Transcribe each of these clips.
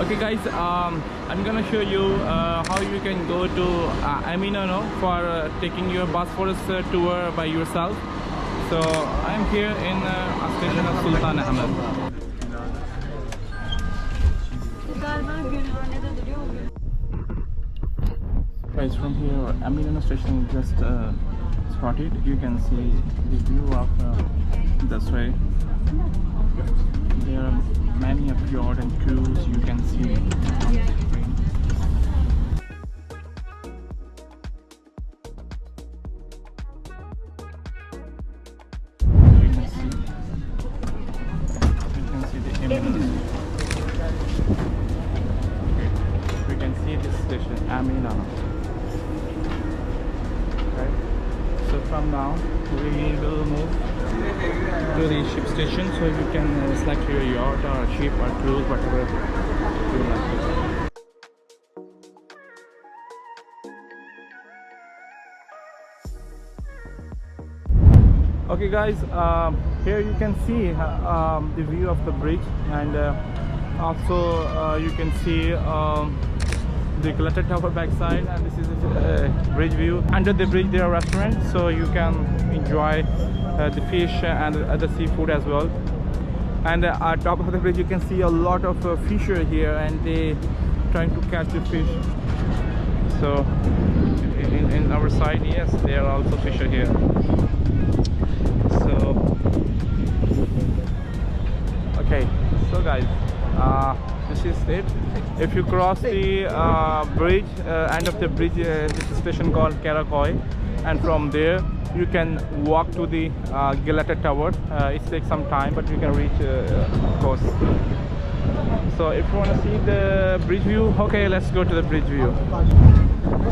Okay guys, I'm gonna show you how you can go to Amina for taking your Bosphorus tour by yourself. So I'm here in a station of Sultan Ahmed. Guys, from here Amina station just started. You can see the view of this way. There are many of fjord and cruise you can see. You can see the images. We can see this station, Amina. Okay. So from now we will move to the ship station, so you can select your yacht or ship or cruise, whatever you like. Okay guys, here you can see the view of the bridge, and also you can see the Galata Tower backside, and this is a bridge view. Under the bridge there are restaurants, so you can enjoy the fish and other seafood as well. And at top of the bridge you can see a lot of fisher here, and they trying to catch the fish. So in our side, yes, there are also fisher here. So okay, so guys, this is it. If you cross the bridge, end of the bridge, this is a station called Karakoi, and from there you can walk to the Galata Tower. It takes some time, but you can reach of course. So if you want to see the bridge view, okay, let's go to the bridge view.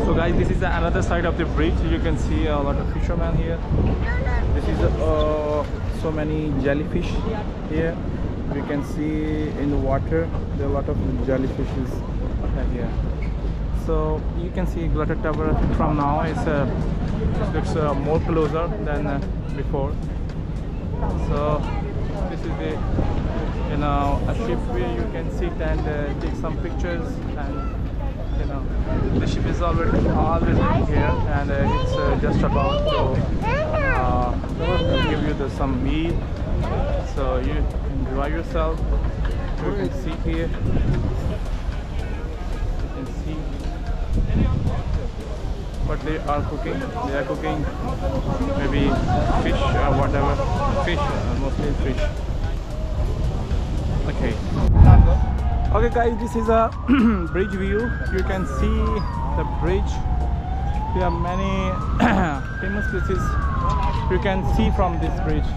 So guys, this is another side of the bridge. You can see a lot of fishermen here. This is so many jellyfish here. You can see in the water there are a lot of jellyfishes here. So you can see Galata Tower from now. It looks more closer than before. So this is the a ship where you can sit and take some pictures, and the ship is already here, and it's just about to give you some meal, so you enjoy yourself. You can see here, you can see what they are cooking. They are cooking maybe fish or whatever. Fish, mostly fish. Okay. Okay guys, this is a bridge view. You can see the bridge. There are many famous places you can see from this bridge.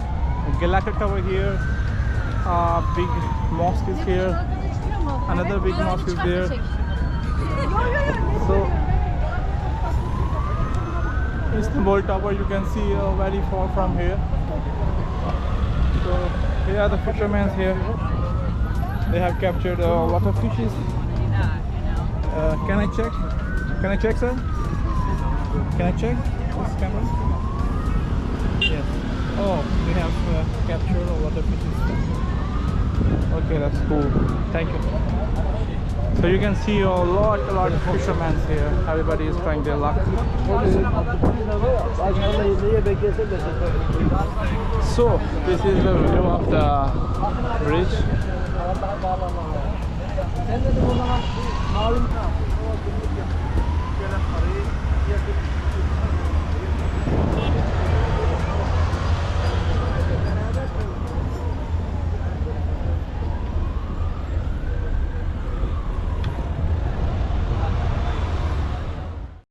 Galata Tower here, big mosque is here, another big mosque is there. So Istanbul Tower you can see very far from here. So here are the fishermen here. They have captured a lot of fishes. Can I check? Can I check, sir? Can I check this camera? Yes. Oh, they have captured a lot of fishes. Okay, that's cool. Thank you. So you can see a lot of fishermen here. Everybody is trying their luck. So this is the view of the bridge.